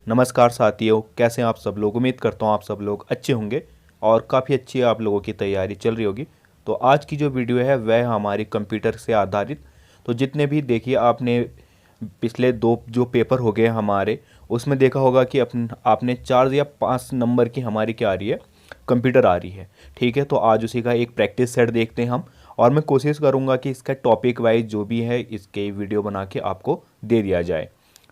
नमस्कार साथियों, कैसे हैं आप सब लोग। उम्मीद करता हूँ आप सब लोग अच्छे होंगे और काफ़ी अच्छी आप लोगों की तैयारी चल रही होगी। तो आज की जो वीडियो है वह हमारी कंप्यूटर से आधारित। तो जितने भी देखिए आपने पिछले दो जो पेपर हो गए हमारे, उसमें देखा होगा कि आपने 4 या 5 नंबर की हमारी क्या आ रही है, कंप्यूटर आ रही है। ठीक है, तो आज उसी का एक प्रैक्टिस सेट देखते हैं हम। और मैं कोशिश करूँगा कि इसका टॉपिक वाइज जो भी है इसके वीडियो बना के आपको दे दिया जाए।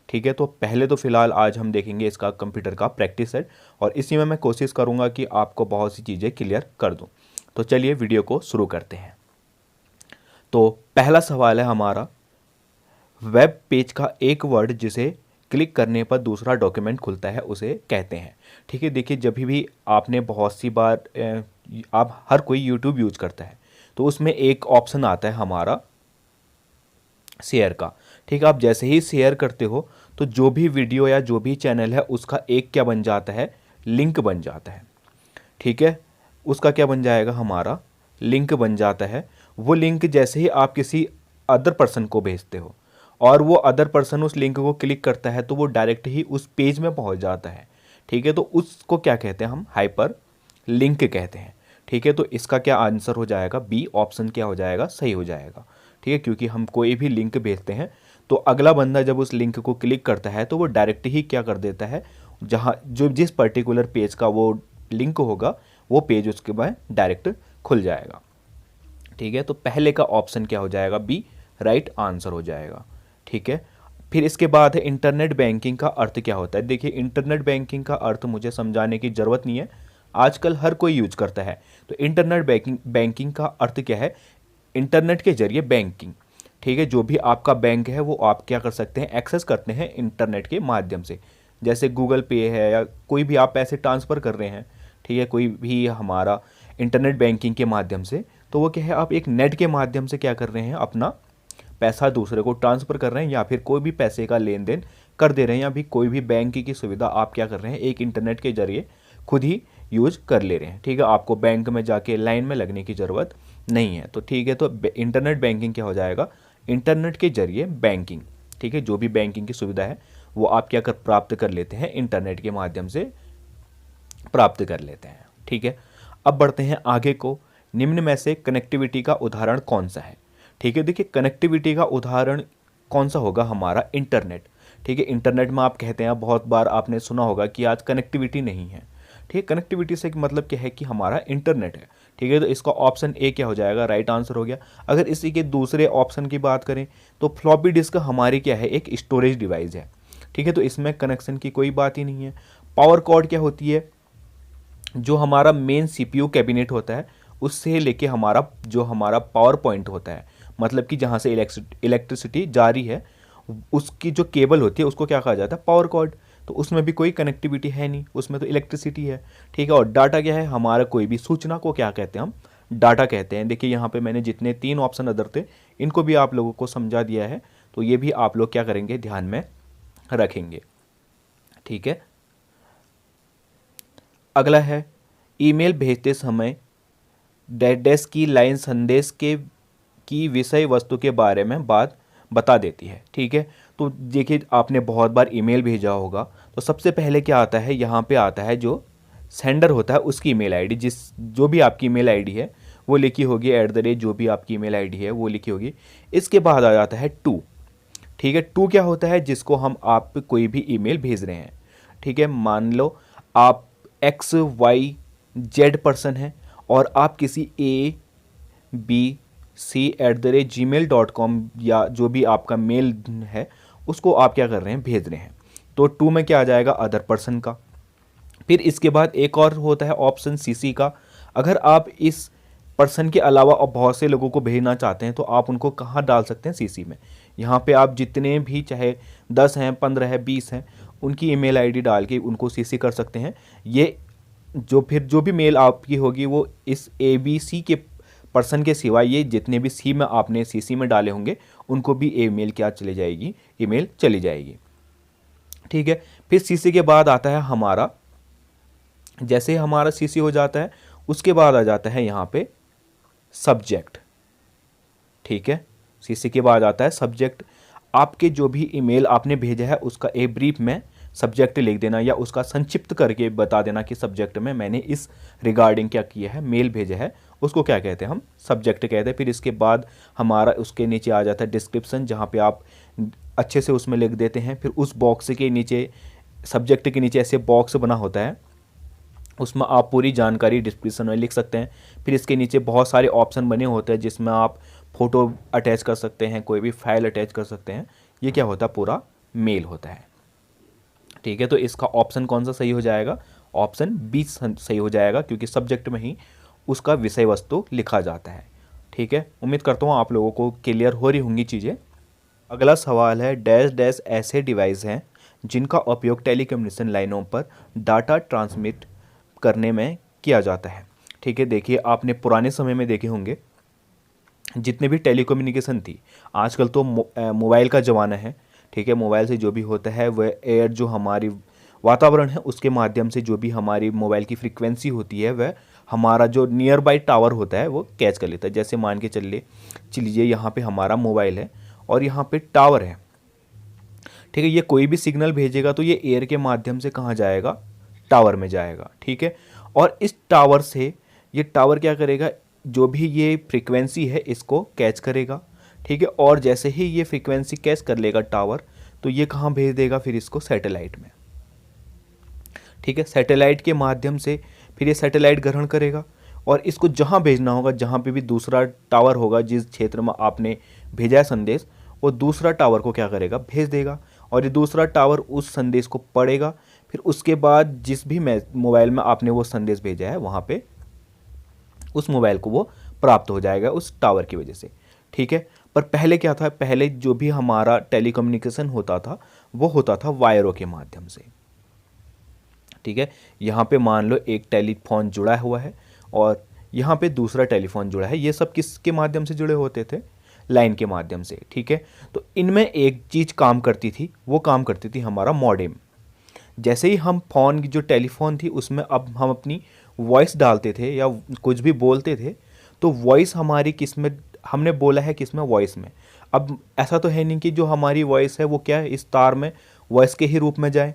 ठीक है, तो पहले तो फ़िलहाल आज हम देखेंगे इसका कंप्यूटर का प्रैक्टिस सेट, और इसी में मैं कोशिश करूँगा कि आपको बहुत सी चीज़ें क्लियर कर दूँ। तो चलिए वीडियो को शुरू करते हैं। तो पहला सवाल है हमारा, वेब पेज का एक वर्ड जिसे क्लिक करने पर दूसरा डॉक्यूमेंट खुलता है उसे कहते हैं। ठीक है, देखिए जब भी आपने बहुत सी बार आप हर कोई यूट्यूब यूज करता है, तो उसमें एक ऑप्शन आता है हमारा शेयर का। ठीक है, आप जैसे ही शेयर करते हो तो जो भी वीडियो या जो भी चैनल है उसका एक क्या बन जाता है, लिंक बन जाता है। ठीक है, उसका क्या बन जाएगा, हमारा लिंक बन जाता है। वो लिंक जैसे ही आप किसी अदर पर्सन को भेजते हो और वो अदर पर्सन उस लिंक को क्लिक करता है तो वो डायरेक्ट ही उस पेज में पहुंच जाता है। ठीक है, तो उसको क्या कहते हैं, हम हाइपर लिंक कहते हैं। ठीक है, तो इसका क्या आंसर हो जाएगा, बी ऑप्शन क्या हो जाएगा, सही हो जाएगा। ठीक है, क्योंकि हम कोई भी लिंक भेजते हैं तो अगला बंदा जब उस लिंक को क्लिक करता है तो वो डायरेक्ट ही क्या कर देता है, जहाँ जो जिस पर्टिकुलर पेज का वो लिंक होगा वो पेज उसके बाद डायरेक्ट खुल जाएगा। ठीक है, तो पहले का ऑप्शन क्या हो जाएगा, बी राइट आंसर हो जाएगा। ठीक है, फिर इसके बाद है इंटरनेट बैंकिंग का अर्थ क्या होता है। देखिए इंटरनेट बैंकिंग का अर्थ मुझे समझाने की ज़रूरत नहीं है, आजकल हर कोई यूज करता है। तो इंटरनेट बैंकिंग बैंकिंग का अर्थ क्या है, इंटरनेट के जरिए बैंकिंग। ठीक है, जो भी आपका बैंक है वो आप क्या कर सकते हैं, एक्सेस करते हैं इंटरनेट के माध्यम से। जैसे गूगल पे है या कोई भी आप पैसे ट्रांसफ़र कर रहे हैं, ठीक है, कोई भी हमारा इंटरनेट बैंकिंग के माध्यम से, तो वो क्या है, आप एक नेट के माध्यम से क्या कर रहे हैं, अपना पैसा दूसरे को ट्रांसफ़र कर रहे हैं या फिर कोई भी पैसे का लेन देन कर दे रहे हैं, या भी कोई भी बैंक की सुविधा आप क्या कर रहे हैं, एक इंटरनेट के जरिए खुद ही यूज कर ले रहे हैं। ठीक है, आपको बैंक में जाके लाइन में लगने की ज़रूरत नहीं है। तो ठीक है, तो इंटरनेट बैंकिंग क्या हो जाएगा, इंटरनेट के जरिए बैंकिंग। ठीक है, जो भी बैंकिंग की सुविधा है वो आप क्या कर प्राप्त कर लेते हैं, इंटरनेट के माध्यम से प्राप्त कर लेते हैं। ठीक है, अब बढ़ते हैं आगे को। निम्न में से कनेक्टिविटी का उदाहरण कौन सा है। ठीक है, देखिए कनेक्टिविटी का उदाहरण कौन सा होगा, हमारा इंटरनेट। ठीक है, इंटरनेट में आप कहते हैं, बहुत बार आपने सुना होगा कि आज कनेक्टिविटी नहीं है। ठीक है, कनेक्टिविटी से मतलब क्या है कि हमारा इंटरनेट है। ठीक है, तो इसका ऑप्शन ए क्या हो जाएगा, राइट आंसर हो गया। अगर इसी के दूसरे ऑप्शन की बात करें तो फ्लॉपी डिस्क हमारी क्या है, एक स्टोरेज डिवाइस है। ठीक है, तो इसमें कनेक्शन की कोई बात ही नहीं है। पावर कॉर्ड क्या होती है, जो हमारा मेन सीपीयू कैबिनेट होता है उससे लेके हमारा जो हमारा पावर पॉइंट होता है, मतलब कि जहाँ से इलेक्ट्रिसिटी जा रही है, उसकी जो केबल होती है उसको क्या कहा जाता है, पावर कॉर्ड। तो उसमें भी कोई कनेक्टिविटी है नहीं, उसमें तो इलेक्ट्रिसिटी है। ठीक है, और डाटा क्या है, हमारा कोई भी सूचना को क्या कहते हैं, हम डाटा कहते हैं। देखिए यहाँ पे मैंने जितने 3 ऑप्शन अदर थे इनको भी आप लोगों को समझा दिया है, तो ये भी आप लोग क्या करेंगे, ध्यान में रखेंगे। ठीक है, अगला है, ईमेल भेजते समय डैश की लाइन संदेश के की विषय वस्तु के बारे में बात बता देती है। ठीक है, तो देखिए आपने बहुत बार ईमेल भेजा होगा, तो सबसे पहले क्या आता है, यहाँ पे आता है जो सेंडर होता है उसकी ईमेल आईडी, जो भी आपकी ईमेल आईडी है वो लिखी होगी, @ जो भी आपकी ईमेल आईडी है वो लिखी होगी। इसके बाद आ जाता है टू। ठीक है, टू क्या होता है, जिसको हम आप कोई भी ईमेल भेज रहे हैं। ठीक है, मान लो आप XYZ पर्सन है और आप किसी ABC@gmail.com या जो भी आपका मेल है उसको आप क्या कर रहे हैं, भेज रहे हैं। तो टू में क्या आ जाएगा, अदर पर्सन का। फिर इसके बाद एक और होता है ऑप्शन CC का। अगर आप इस पर्सन के अलावा और बहुत से लोगों को भेजना चाहते हैं तो आप उनको कहाँ डाल सकते हैं, CC में। यहाँ पे आप जितने भी चाहे 10 हैं, 15 है, 20 हैं, उनकी ईमेल आईडी डाल के उनको CC कर सकते हैं। ये जो भी मेल आपकी होगी वो इस ABC के पर्सन के सिवाय ये जितने भी सी में आपने CC में डाले होंगे उनको भी ईमेल क्या चली जाएगी, ईमेल चली जाएगी। ठीक है, फिर CC के बाद आता है हमारा, जैसे हमारा CC हो जाता है उसके बाद आ जाता है यहाँ पे सब्जेक्ट। ठीक है, CC के बाद आता है सब्जेक्ट। आपके जो भी ईमेल आपने भेजा है उसका एक ब्रीफ में सब्जेक्ट लिख देना या उसका संक्षिप्त करके बता देना कि सब्जेक्ट में मैंने इस रिगार्डिंग क्या किया है, मेल भेजा है, उसको क्या कहते हैं, हम सब्जेक्ट कहते हैं। फिर इसके बाद हमारा उसके नीचे आ जाता है डिस्क्रिप्शन, जहाँ पे आप अच्छे से उसमें लिख देते हैं। फिर उस बॉक्स के नीचे, सब्जेक्ट के नीचे ऐसे बॉक्स बना होता है, उसमें आप पूरी जानकारी डिस्क्रिप्शन में लिख सकते हैं। फिर इसके नीचे बहुत सारे ऑप्शन बने होते हैं जिसमें आप फ़ोटो अटैच कर सकते हैं, कोई भी फाइल अटैच कर सकते हैं। ये क्या होता है, पूरा मेल होता है। ठीक है, तो इसका ऑप्शन कौन सा सही हो जाएगा, ऑप्शन बी सही हो जाएगा, क्योंकि सब्जेक्ट में ही उसका विषय वस्तु लिखा जाता है। ठीक है, उम्मीद करता हूँ आप लोगों को क्लियर हो रही होंगी चीज़ें। अगला सवाल है, डैश डैश ऐसे डिवाइस हैं जिनका उपयोग टेलीकम्युनिकेशन लाइनों पर डाटा ट्रांसमिट करने में किया जाता है। ठीक है, देखिए आपने पुराने समय में देखे होंगे जितने भी टेलीकम्युनिकेशन थी, आजकल तो मोबाइल का ज़माना है। ठीक है, मोबाइल से जो भी होता है वह एयर, जो हमारी वातावरण है उसके माध्यम से जो भी हमारी मोबाइल की फ्रीक्वेंसी होती है वह हमारा जो नियर बाई टावर होता है वो कैच कर लेता है। जैसे मान के चलिए यहाँ पे हमारा मोबाइल है और यहाँ पे टावर है। ठीक है, ये कोई भी सिग्नल भेजेगा तो ये एयर के माध्यम से कहाँ जाएगा, टावर में जाएगा। ठीक है, और इस टावर से ये टावर क्या करेगा, जो भी ये फ्रीक्वेंसी है इसको कैच करेगा। ठीक है, और जैसे ही ये फ्रीक्वेंसी कैच कर लेगा टावर, तो ये कहाँ भेज देगा, फिर इसको सैटेलाइट में। ठीक है, सैटेलाइट के माध्यम से फिर ये सैटेलाइट ग्रहण करेगा और इसको जहाँ भेजना होगा, जहाँ पे भी दूसरा टावर होगा, जिस क्षेत्र में आपने भेजा है संदेश, वो दूसरा टावर को क्या करेगा, भेज देगा। और ये दूसरा टावर उस संदेश को पढ़ेगा। फिर उसके बाद जिस भी मोबाइल में आपने वो संदेश भेजा है वहाँ पे उस मोबाइल को वो प्राप्त हो जाएगा उस टावर की वजह से। ठीक है, पर पहले क्या था, पहले जो भी हमारा टेलीकम्युनिकेशन होता था वो होता था वायरों के माध्यम से। ठीक है, यहाँ पे मान लो एक टेलीफोन जुड़ा हुआ है और यहाँ पे दूसरा टेलीफोन जुड़ा है, ये सब किसके माध्यम से जुड़े होते थे, लाइन के माध्यम से। ठीक है, तो इनमें एक चीज़ काम करती थी, वो काम करती थी हमारा मॉडेम। जैसे ही हम फ़ोन की जो टेलीफोन थी उसमें अब हम अपनी वॉइस डालते थे या कुछ भी बोलते थे, तो वॉइस हमारी किस में, हमने बोला है किस में, वॉइस में। अब ऐसा तो है नहीं कि जो हमारी वॉइस है वो क्या है, इस तार में वॉइस के ही रूप में जाए।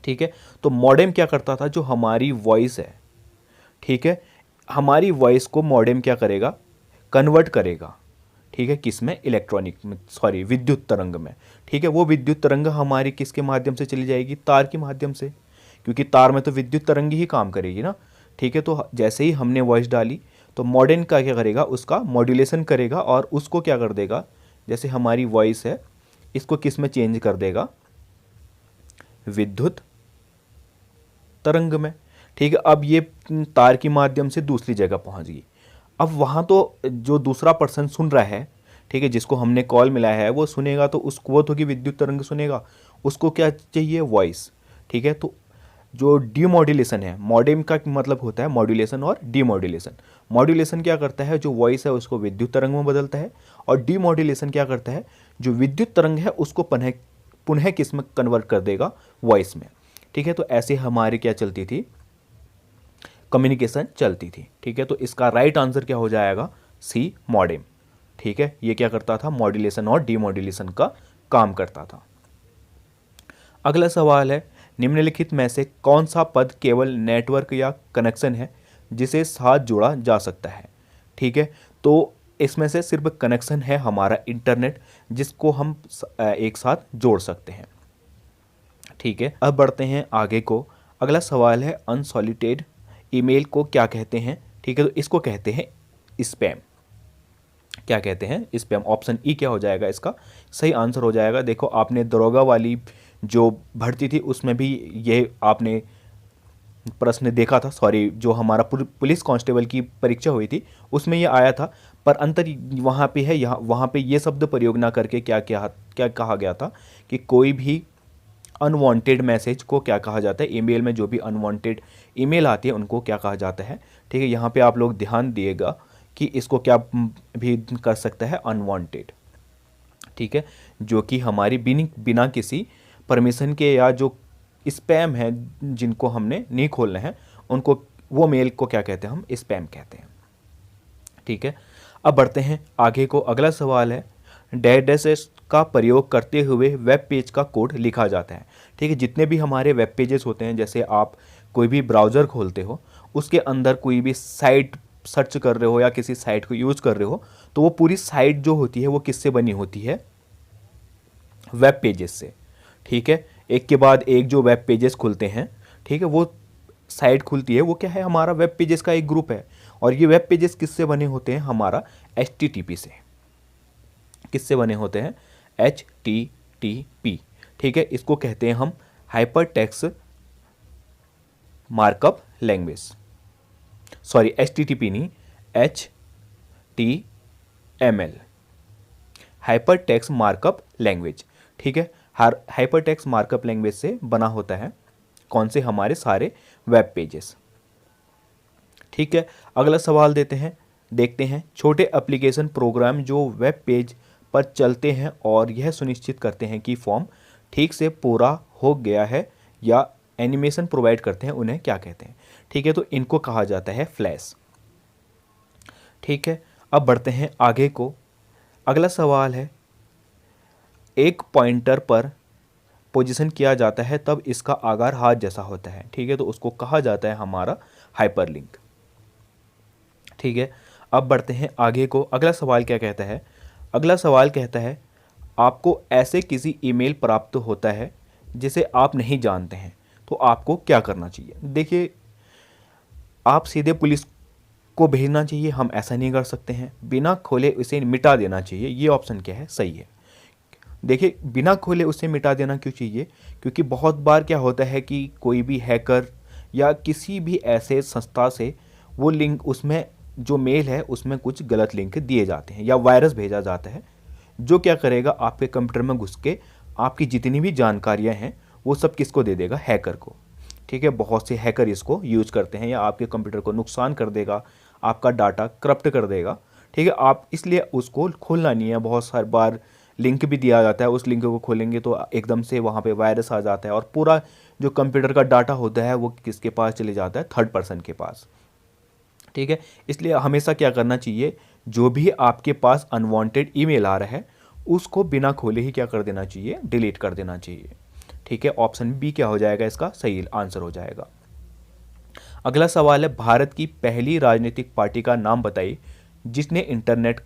ठीक है, तो मॉडेम क्या करता था, जो हमारी वॉइस है, ठीक है, हमारी वॉइस को मॉडेम क्या करेगा, कन्वर्ट करेगा। ठीक है, किस में, इलेक्ट्रॉनिक में, सॉरी विद्युत तरंग में। ठीक है, वो विद्युत तरंग हमारी किसके माध्यम से चली जाएगी, तार के माध्यम से, क्योंकि तार में तो विद्युत तरंग ही काम करेगी ना। ठीक है, तो जैसे ही हमने वॉइस डाली तो मॉडेम का क्या करेगा, उसका मॉड्यूलेशन करेगा और उसको क्या कर देगा, जैसे हमारी वॉइस है इसको किस में चेंज कर देगा, विद्युत तरंग में। ठीक है, अब ये तार के माध्यम से दूसरी जगह पहुंच गई। अब वहाँ तो जो दूसरा पर्सन सुन रहा है, ठीक है, जिसको हमने कॉल मिला है वो सुनेगा, तो उसको वो तो कि विद्युत तरंग सुनेगा, उसको क्या चाहिए, वॉइस। ठीक है, तो जो डीमॉड्यूलेशन है, मॉडेम का मतलब होता है मॉड्यूलेशन और डीमॉड्यूलेशन। मॉड्यूलेशन क्या करता है, जो वॉइस है उसको विद्युत तरंग में बदलता है, और डीमॉड्यूलेशन क्या करता है, जो विद्युत तरंग है उसको पुनः किस में कन्वर्ट कर देगा, वॉइस में। ठीक है, तो ऐसे हमारी क्या चलती थी, कम्युनिकेशन चलती थी। ठीक है, तो इसका राइट आंसर क्या हो जाएगा, सी, मॉडेम। ठीक है, ये क्या करता था, मॉड्यूलेशन और डीमॉड्यूलेशन का काम करता था। अगला सवाल है, निम्नलिखित में से कौन सा पद केवल नेटवर्क या कनेक्शन है जिसे साथ जोड़ा जा सकता है। ठीक है, तो इसमें से सिर्फ कनेक्शन है हमारा इंटरनेट, जिसको हम एक साथ जोड़ सकते हैं। ठीक है, अब बढ़ते हैं आगे को। अगला सवाल है, अनसॉलिटेड ईमेल को क्या कहते हैं। ठीक है, तो इसको कहते हैं स्पैम। क्या कहते हैं, स्पैम। ऑप्शन ई क्या हो जाएगा, इसका सही आंसर हो जाएगा। देखो आपने दरोगा वाली जो भर्ती थी उसमें भी ये आपने प्रश्न देखा था, सॉरी जो हमारा पुलिस कांस्टेबल की परीक्षा हुई थी उसमें ये आया था, पर अंतर वहाँ पे है, यहाँ वहाँ पे ये शब्द प्रयोग ना करके क्या कहा गया था कि कोई भी अनवांटेड मैसेज को क्या कहा जाता है, ईमेल में जो भी अनवांटेड ईमेल आती है उनको क्या कहा जाता है। ठीक है, यहाँ पे आप लोग ध्यान दिएगा कि इसको क्या भी कर सकता है, अनवांटेड। ठीक है, जो कि हमारी बिना किसी परमिशन के या जो स्पैम है जिनको हमने नहीं खोलना है उनको, वो मेल को क्या कहते हैं, हम स्पैम कहते हैं। ठीक है, अब बढ़ते हैं आगे को। अगला सवाल है, डैश डैश का प्रयोग करते हुए वेब पेज का कोड लिखा जाता है। ठीक है, जितने भी हमारे वेब पेजेस होते हैं, जैसे आप कोई भी ब्राउज़र खोलते हो, उसके अंदर कोई भी साइट सर्च कर रहे हो या किसी साइट को यूज़ कर रहे हो, तो वो पूरी साइट जो होती है वो किससे बनी होती है? वेब पेजेस से। ठीक है, एक के बाद एक जो वेब पेजेस खुलते हैं, ठीक है, वो साइट खुलती है, वो क्या है? हमारा वेब पेजेस का एक ग्रुप है। और ये वेब पेजेस किससे बने होते हैं? हमारा HTTP से। किससे बने होते हैं? HTTP। ठीक है, इसको कहते हैं हम hyper text markup language. Sorry, HTTP नहीं, HTML, hyper text markup language. ठीक है, हर हाइपर टेक्स्ट मार्कअप लैंग्वेज से बना होता है कौन से? हमारे सारे वेब पेजेस। ठीक है, अगला सवाल देखते हैं। छोटे एप्लीकेशन प्रोग्राम जो वेब पेज पर चलते हैं और यह सुनिश्चित करते हैं कि फॉर्म ठीक से पूरा हो गया है या एनिमेशन प्रोवाइड करते हैं, उन्हें क्या कहते हैं? ठीक है, तो इनको कहा जाता है फ्लैश। ठीक है, अब बढ़ते हैं आगे को। अगला सवाल है, एक पॉइंटर पर पोजीशन किया जाता है तब इसका आकार हाथ जैसा होता है। ठीक है, तो उसको कहा जाता है हमारा हाइपरलिंक। ठीक है, अब बढ़ते हैं आगे को। अगला सवाल क्या कहता है? अगला सवाल कहता है, आपको ऐसे किसी ईमेल प्राप्त होता है जिसे आप नहीं जानते हैं, तो आपको क्या करना चाहिए? देखिए, आप सीधे पुलिस को भेजना चाहिए, हम ऐसा नहीं कर सकते हैं। बिना खोले उसे मिटा देना चाहिए, ये ऑप्शन क्या है? सही है। देखिए, बिना खोले उसे मिटा देना क्यों चाहिए? क्योंकि बहुत बार क्या होता है कि कोई भी हैकर या किसी भी ऐसे संस्था से वो लिंक, उसमें जो मेल है उसमें कुछ गलत लिंक दिए जाते हैं या वायरस भेजा जाता है, जो क्या करेगा? आपके कंप्यूटर में घुस के आपकी जितनी भी जानकारियां हैं वो सब किसको दे देगा? हैकर को। ठीक है, बहुत से हैकर इसको यूज करते हैं या आपके कंप्यूटर को नुकसान कर देगा, आपका डाटा करप्ट कर देगा। ठीक है, आप इसलिए उसको खोलना नहीं है। बहुत सारी बार लिंक भी दिया जाता है, उस लिंक को खोलेंगे तो एकदम से वहाँ पे वायरस आ जाता है और पूरा जो कंप्यूटर का डाटा होता है वो किसके पास चले जाता है? थर्ड पर्सन के पास। ठीक है, इसलिए हमेशा क्या करना चाहिए? जो भी आपके पास अनवांटेड ईमेल आ रहा है उसको बिना खोले ही क्या कर देना चाहिए? डिलीट कर देना चाहिए। ठीक है, ऑप्शन बी क्या हो जाएगा? इसका सही आंसर हो जाएगा। अगला सवाल है, भारत की पहली राजनीतिक पार्टी का नाम बताइए जिसने इंटरनेट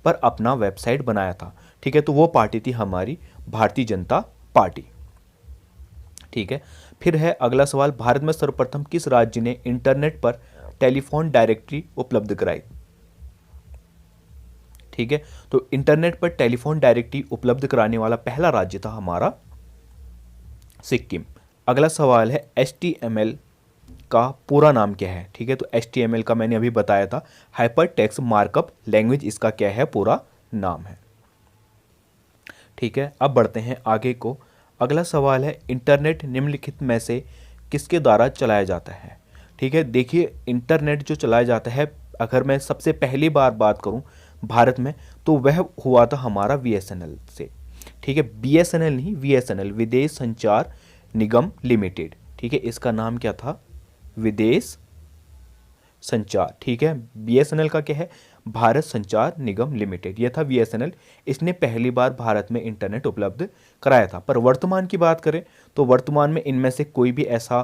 पर अपना वेबसाइट बनाया था। ठीक है, तो वो पार्टी थी हमारी भारतीय जनता पार्टी। ठीक है, फिर है अगला सवाल, भारत में सर्वप्रथम किस राज्य ने इंटरनेट पर टेलीफोन डायरेक्टरी उपलब्ध कराई? ठीक है, तो इंटरनेट पर टेलीफोन डायरेक्टरी उपलब्ध कराने वाला पहला राज्य था हमारा सिक्किम। अगला सवाल है, HTML का पूरा नाम क्या है? ठीक है, तो HTML का मैंने अभी बताया था हाइपर टेक्स्ट मार्कअप लैंग्वेज, इसका क्या है? पूरा नाम है। ठीक है, अब बढ़ते हैं आगे को। अगला सवाल है, इंटरनेट निम्नलिखित में से किसके द्वारा चलाया जाता है? ठीक है, देखिए, इंटरनेट जो चलाया जाता है, अगर मैं सबसे पहली बार बात करूं भारत में, तो वह हुआ था हमारा BSNL से। ठीक है, BSNL नहीं, VSNL, विदेश संचार निगम लिमिटेड। ठीक है, इसका नाम क्या था? विदेश संचार। ठीक है, BSNL का क्या है? भारत संचार निगम लिमिटेड, यह था BSNL। इसने पहली बार भारत में इंटरनेट उपलब्ध कराया था। पर वर्तमान की बात करें तो वर्तमान में इनमें से कोई भी ऐसा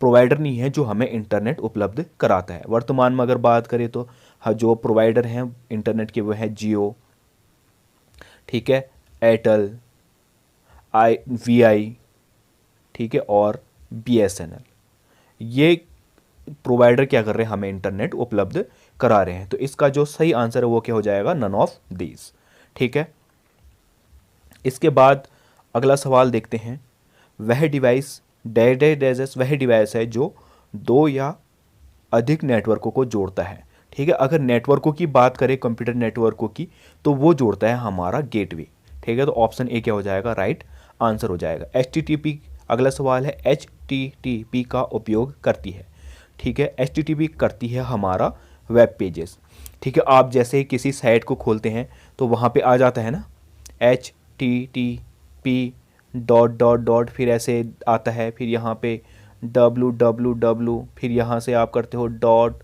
प्रोवाइडर नहीं है जो हमें इंटरनेट उपलब्ध कराता है। वर्तमान में अगर बात करें तो जो प्रोवाइडर हैं इंटरनेट के वो हैं जियो, ठीक है, एयरटेल, VI, ठीक है, और BSNL। ये प्रोवाइडर क्या कर रहे हैं? हमें इंटरनेट उपलब्ध करा रहे हैं। तो इसका जो सही आंसर है वो क्या हो जाएगा? None of these. ठीक है, इसके बाद अगला सवाल देखते हैं, वह डिवाइस वह डिवाइस है जो दो या अधिक नेटवर्कों को जोड़ता है। ठीक है, अगर नेटवर्कों की बात करें, कंप्यूटर नेटवर्कों की, तो वो जोड़ता है हमारा गेटवे। ठीक है, तो ऑप्शन ए क्या हो जाएगा? राइट आंसर हो जाएगा। HTTP, अगला सवाल है, HTTP का उपयोग करती है। ठीक है, HTTP करती है हमारा वेब पेजेस। ठीक है, आप जैसे ही किसी साइट को खोलते हैं तो वहाँ पे आ जाता है ना HTTP डॉट डॉट डॉट, फिर ऐसे आता है, फिर यहाँ पे www, फिर यहाँ से आप करते हो डॉट,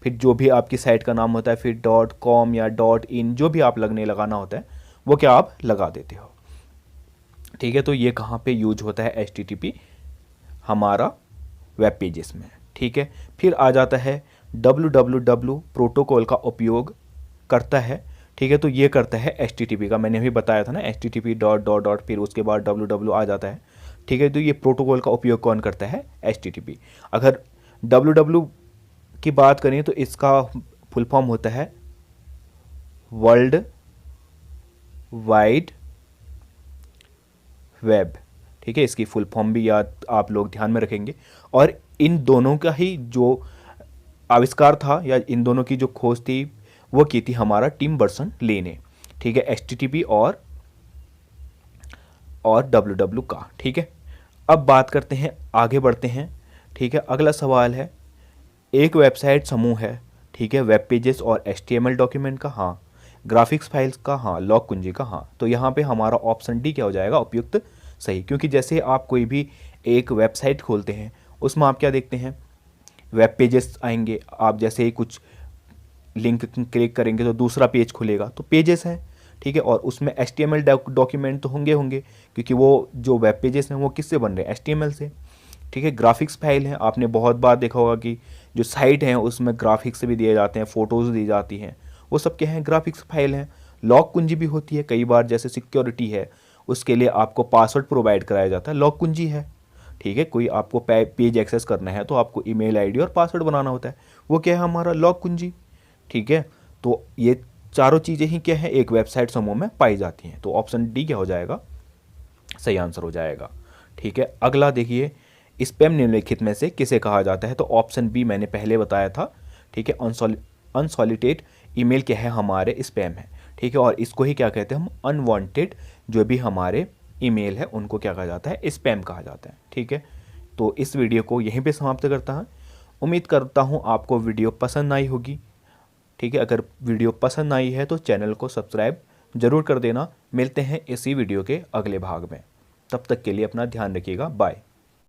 फिर जो भी आपकी साइट का नाम होता है, फिर .com या .in, जो भी आप लगाना होता है वो क्या आप लगा देते हो। ठीक है, तो ये कहाँ पे यूज होता है HTTP हमारा वेब पेजेस में। ठीक है, फिर आ जाता है www प्रोटोकॉल का उपयोग करता है। ठीक है, तो ये करता है HTTP का, मैंने अभी बताया था ना HTTP डॉट डॉट डॉट, फिर उसके बाद www आ जाता है। ठीक है, तो ये प्रोटोकॉल का उपयोग कौन करता है? HTTP। अगर www की बात करें तो इसका फुल फॉर्म होता है वर्ल्ड वाइड वेब। ठीक है, इसकी फुल फॉर्म भी याद आप लोग ध्यान में रखेंगे। और इन दोनों का ही जो आविष्कार था या इन दोनों की जो खोज थी वो की थी हमारा टिम बर्नर्स-ली ने। ठीक है, HTTP और www का। ठीक है, अब बात करते हैं, आगे बढ़ते हैं। ठीक है, अगला सवाल है, एक वेबसाइट समूह है। ठीक है, वेब पेजेस और HTML डॉक्यूमेंट का हाँ, ग्राफिक्स फाइल्स का हाँ, लॉग कुंजी का हाँ। तो यहाँ पे हमारा ऑप्शन डी क्या हो जाएगा? उपयुक्त सही। क्योंकि जैसे आप कोई भी एक वेबसाइट खोलते हैं उसमें आप क्या देखते हैं? वेब पेजेस आएंगे, आप जैसे ही कुछ लिंक क्लिक करेंगे तो दूसरा पेज खुलेगा, तो पेजेस हैं। ठीक है, और उसमें HTML डॉक्यूमेंट तो होंगे होंगे, क्योंकि वो जो वेब पेजेस हैं वो किससे बन रहे हैं? HTML से। ठीक है, ग्राफिक्स फाइल हैं, आपने बहुत बार देखा होगा कि जो साइट हैं उसमें ग्राफिक्स भी दिए जाते हैं, फ़ोटोज़ दी जाती हैं, वो सब क्या हैं? ग्राफिक्स फाइल हैं। लॉक कुंजी भी होती है कई बार, जैसे सिक्योरिटी है उसके लिए आपको पासवर्ड प्रोवाइड कराया जाता है, लॉक कुंजी है। ठीक है, कोई आपको पेज एक्सेस करना है तो आपको ईमेल आईडी और पासवर्ड बनाना होता है, वो क्या है? हमारा लॉक कुंजी। ठीक है, तो ये चारों चीज़ें ही क्या है? एक वेबसाइट समूह में पाई जाती हैं। तो ऑप्शन डी क्या हो जाएगा? सही आंसर हो जाएगा। ठीक है, अगला देखिए, स्पैम निम्नलिखित में से किसे कहा जाता है? तो ऑप्शन बी मैंने पहले बताया था। ठीक है, अनसॉलिटेड ईमेल क्या है? हमारे स्पैम है। ठीक है, और इसको ही क्या कहते हैं हम? अनवांटेड जो भी हमारे ईमेल है उनको क्या कहा जाता है? स्पैम कहा जाता है। ठीक है, तो इस वीडियो को यहीं पे समाप्त करता हूँ। उम्मीद करता हूँ आपको वीडियो पसंद आई होगी। ठीक है, अगर वीडियो पसंद आई है तो चैनल को सब्सक्राइब ज़रूर कर देना। मिलते हैं इसी वीडियो के अगले भाग में, तब तक के लिए अपना ध्यान रखिएगा। बाय।